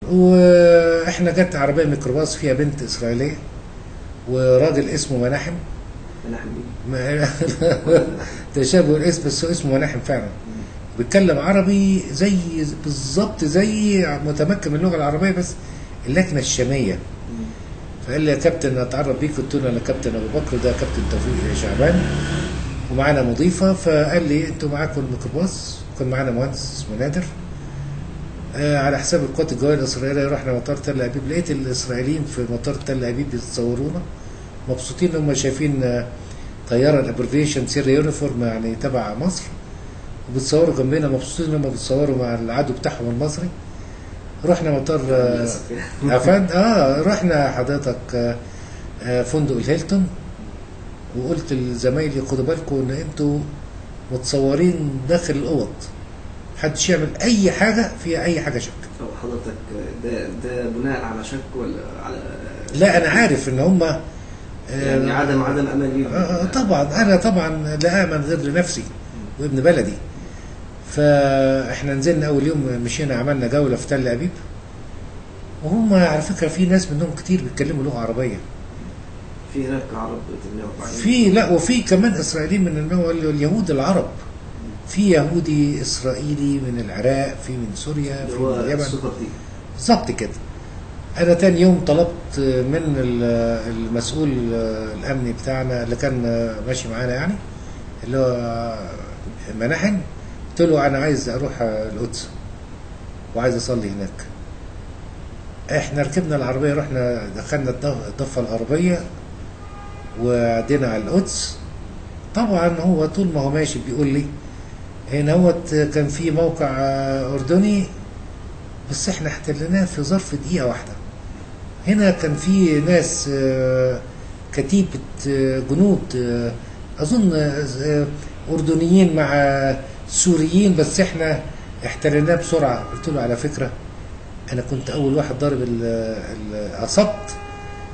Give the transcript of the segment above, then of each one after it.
واحنا جت عربيه ميكروباص فيها بنت اسرائيليه وراجل اسمه مناحم. مناحم تشابه الاسم، بس هو اسمه مناحم فعلا. بيتكلم عربي زي بالظبط زي متمكن من اللغه العربيه، بس اللكنه الشاميه. فقال لي يا كابتن اتعرف بيك، قلت له انا كابتن ابو بكر، ده كابتن توفيق شعبان، ومعانا مضيفه. فقال لي انتوا معاكم الميكروباص، كان معانا مهندس اسمه نادر، على حساب القوات الجويه الاسرائيليه. رحنا مطار تل ابيب، لقيت الاسرائيليين في مطار تل ابيب بيتصورونا مبسوطين، هم شايفين طياره الابريفيشن سير يونيفورم يعني تبع مصر، وبيتصوروا جنبنا مبسوطين ان هم بيتصوروا مع العدو بتاعهم المصري. رحنا مطار عفان. رحنا حضرتك فندق الهيلتون، وقلت لزمايلي خدوا بالكم ان انتوا متصورين داخل الاوض، محدش يعمل اي حاجه فيها اي حاجه شك. طب حضرتك ده بناء على شك ولا على؟ لا انا عارف ان هم يعني عدم امان ليهم. طبعا انا طبعا لا امن غير لنفسي وابن بلدي. فاحنا نزلنا اول يوم، مشينا عملنا جوله في تل ابيب، وهم على فكره في ناس منهم كتير بيتكلموا لغه عربيه. في هناك عرب بيتكلموا في لا، وفي كمان اسرائيليين من النوع اليهود العرب. في يهودي اسرائيلي من العراق، في من سوريا، في من اليمن. بالظبط كده. انا تاني يوم طلبت من المسؤول الامني بتاعنا اللي كان ماشي معانا يعني، اللي هو مناحم، قلت له انا عايز اروح القدس وعايز اصلي هناك. احنا ركبنا العربيه، رحنا دخلنا الضفه الغربيه وعدينا على القدس. طبعا هو طول ما هو ماشي بيقول لي هنا هو كان في موقع اردني، بس احنا احتلناه في ظرف دقيقه واحده. هنا كان في ناس كتيبه جنود اظن اردنيين مع سوريين، بس احنا احتلناه بسرعه. قلت له على فكره انا كنت اول واحد ضارب اصبت.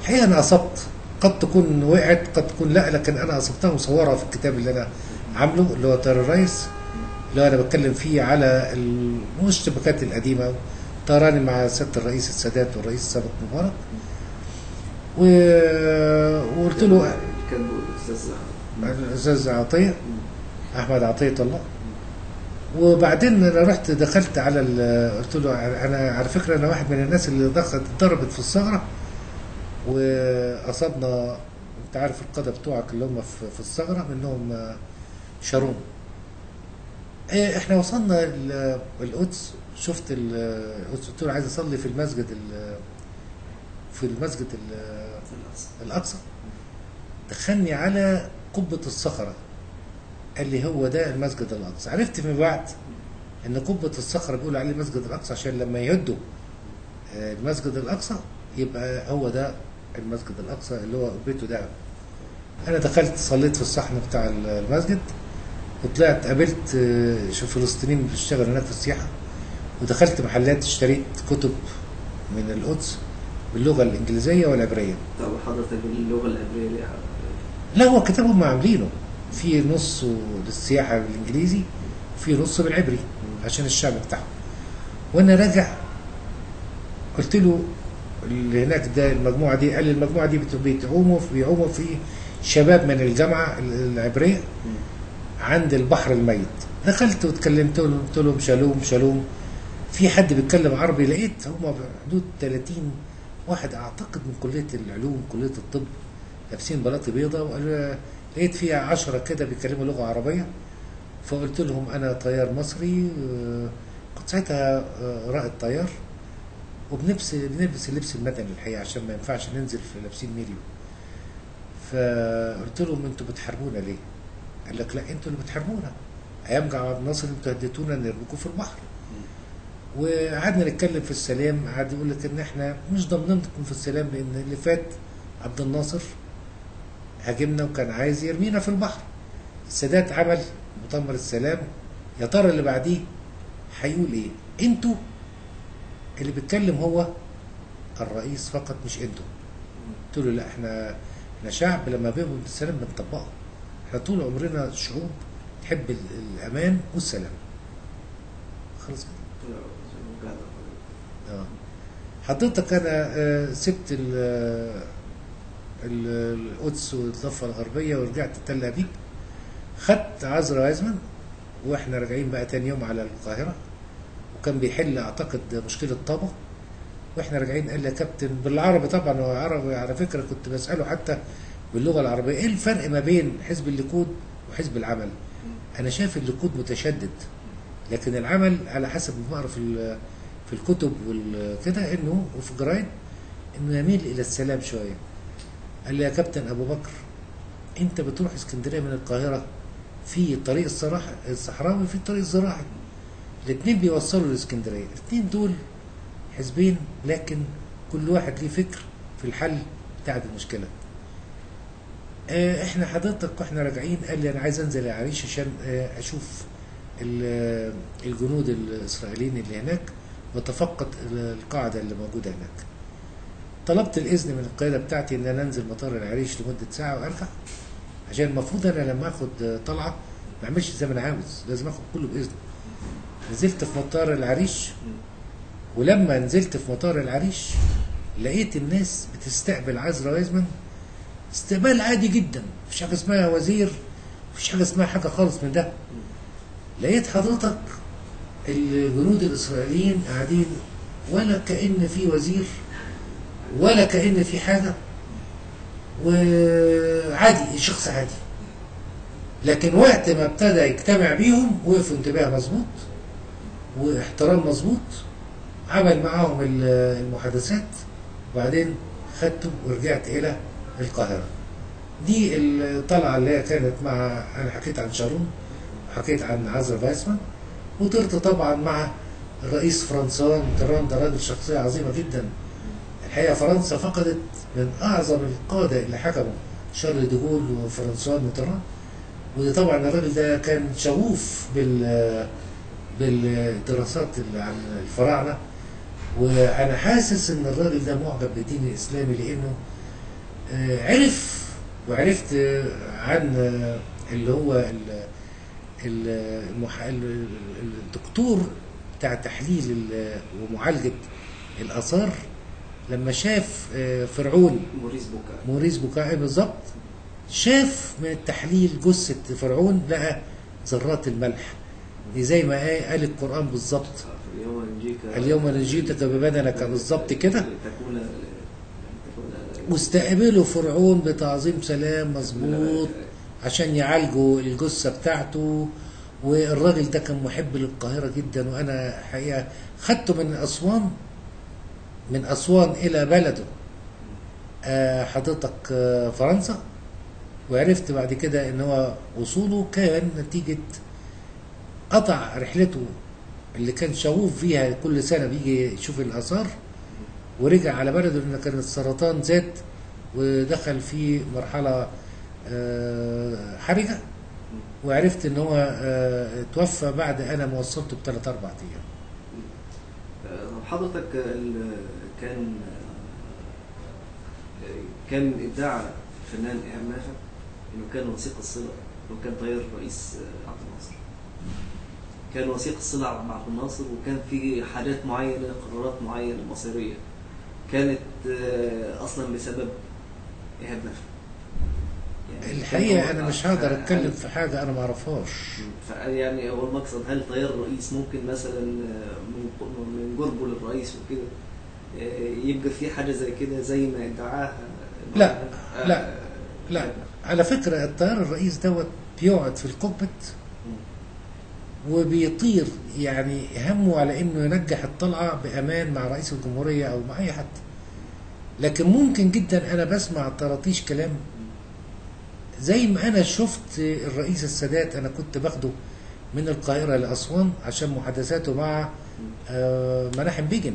الحقيقه انا اصبت، قد تكون وقعت قد تكون لا، لكن انا اصبتها مصورها في الكتاب اللي انا عامله، اللي هو طيار الريس، اللي انا بتكلم فيه على الاشتباكات القديمه، طيراني مع سياده الرئيس السادات والرئيس السابق مبارك. وقلت له كاتبه الاستاذ عطيه، احمد عطيه الله. وبعدين انا رحت دخلت على قلت له انا على فكره انا واحد من الناس اللي اتضربت في الثغره واصابنا، انت عارف القاده بتوعك اللي هم في الثغره منهم شارون. احنا وصلنا القدس، شفت القدس، قلت له عايز اصلي في المسجد الاقصى. دخلني على قبه الصخره، قال لي هو ده المسجد الاقصى. عرفت فيما بعد ان قبه الصخره بيقولوا عليه المسجد الاقصى عشان لما يهدوا المسجد الاقصى يبقى هو ده المسجد الاقصى اللي هو قبته ده. انا دخلت صليت في الصحن بتاع المسجد، وطلعت قابلت فلسطينيين بيشتغلوا هناك في السياحه، ودخلت محلات اشتريت كتب من القدس باللغه الانجليزيه والعبريه. طب حضرتك باللغه العبريه ليه؟ لا هو كتابهم عاملينه في نص للسياحه بالانجليزي وفي نص بالعبري عشان الشعب بتاعهم. وانا راجع قلت له اللي هناك ده المجموعه دي، قال لي المجموعه دي بيعوموا في شباب من الجامعه العبريه عند البحر الميت. دخلت واتكلمت لهم، قلت لهم شالوم شالوم، في حد بيتكلم عربي؟ لقيت هم حدود 30 واحد اعتقد من كليه العلوم كليه الطب لابسين بلاطي بيضاء، لقيت فيها 10 كده بيتكلموا لغه عربيه. فقلت لهم انا طيار مصري، كنت ساعتها رائد طيار، بنلبس اللبس المدني الحقيقه عشان ما ينفعش ننزل في لابسين ميريو. فقلت لهم انتوا بتحاربونا ليه؟ قال لك لا انتوا اللي بتحاربونا، ايام جمال عبد الناصر انتوا هديتونا نرميكم في البحر. وقعدنا نتكلم في السلام، قعد يقول لك ان احنا مش ضامنينكم في السلام لان اللي فات عبد الناصر هاجمنا وكان عايز يرمينا في البحر. السادات عمل مؤتمر السلام، يا ترى اللي بعديه هيقول ايه؟ انتوا اللي بيتكلم هو الرئيس فقط مش انتوا. قلت له لا احنا شعب لما بيقبل بالسلام بنطبقه، احنا طول عمرنا شعوب تحب الامان والسلام. خلاص كده. حضرتك انا سبت القدس والضفه الغربيه ورجعت تل ابيب، خدت عزرا وايزمان واحنا راجعين بقى تاني يوم على القاهره، وكان بيحل اعتقد مشكله طابه، واحنا راجعين قال لي يا كابتن بالعربي طبعا، هو عربي على فكره، كنت بساله حتى باللغه العربيه ايه الفرق ما بين حزب الليكود وحزب العمل. انا شايف الليكود متشدد، لكن العمل على حسب ما بقرا في الكتب وكده انه وفي الجرايد انه يميل الى السلام شويه. قال لي يا كابتن ابو بكر انت بتروح اسكندريه من القاهره في طريق الصحراوي في الطريق الزراعي، الاثنين بيوصلوا لاسكندريه، الاثنين دول حزبين لكن كل واحد ليه فكر في الحل بتاع المشكله. احنا حضرتك واحنا راجعين قال لي انا عايز انزل العريش عشان اشوف الجنود الاسرائيليين اللي هناك وتفقد القاعده اللي موجوده هناك. طلبت الاذن من القياده بتاعتي ان انا انزل مطار العريش لمده ساعه وارجع، عشان المفروض انا لما اخد طلعه ما اعملش زي ما انا عاوز، لازم اخد كله باذن. نزلت في مطار العريش، ولما نزلت في مطار العريش لقيت الناس بتستقبل عزرا وايزمان استقبال عادي جدا، مفيش حاجه اسمها وزير، مفيش حاجه اسمها حاجه خالص من ده. لقيت حضرتك الجنود الاسرائيليين قاعدين ولا كأن في وزير ولا كأن في حاجه، وعادي شخص عادي. لكن وقت ما ابتدى يجتمع بيهم وقفوا انتباه مظبوط واحترام مظبوط، عمل معاهم المحادثات، وبعدين خدته ورجعت الى القاهره. دي الطلعه اللي هي كانت مع، انا حكيت عن شارون وحكيت عن عزرا وايزمان، وطرت طبعا مع الرئيس فرانسوا ميتران، ده راجل شخصيه عظيمه جدا. الحقيقه فرنسا فقدت من اعظم القاده اللي حكموا شارل ديغول وفرانسوا ميتران، وطبعا الراجل ده كان شغوف بالدراسات اللي عن الفراعنه، وانا حاسس ان الراجل ده معجب بالدين الاسلامي، لانه وعرفت عن اللي هو الدكتور بتاع تحليل ومعالجه الاثار، لما شاف فرعون موريس بوكاي بالظبط، شاف من التحليل جثه فرعون لقى ذرات الملح، دي زي ما قال القران بالظبط، اليوم نجيتك ببدنك بالظبط كده. واستقبلوا فرعون بتعظيم سلام مظبوط عشان يعالجوا الجثه بتاعته. والراجل ده كان محب للقاهره جدا، وانا حقيقه خدته من اسوان الى بلده حضرتك فرنسا، وعرفت بعد كده ان هو وصوله كان نتيجه قطع رحلته اللي كان شغوف فيها، كل سنه بيجي يشوف الاثار، ورجع على بلده لان كان السرطان زاد ودخل في مرحله حرجه، وعرفت ان هو توفى بعد انا ما وصلته ب3-4 ايام. حضرتك كان ابداع الفنان ايهاب نافع انه كان وثيق الصله، انه كان طيار الرئيس عبد الناصر، كان وثيق الصله مع عبد الناصر، وكان في حاجات معينه، قرارات معينه مصيريه كانت اصلا بسبب ايهاب نافع. يعني الحقيقه انا مش هقدر اتكلم في حاجه انا ما اعرفهاش. يعني هو المقصد، هل طيار الرئيس ممكن مثلا من قربه للرئيس وكده يبقى في حاجه زي كده زي ما ادعاها؟ لا على فكره الطيار الرئيس دوت بيقعد في الكوكبيت وبيطير، يعني همه على انه ينجح الطلعه بامان مع رئيس الجمهوريه او مع اي حد. لكن ممكن جدا انا بسمع طراطيش كلام، زي ما انا شفت الرئيس السادات، انا كنت باخده من القاهره لاسوان عشان محادثاته مع مناحم بيجن،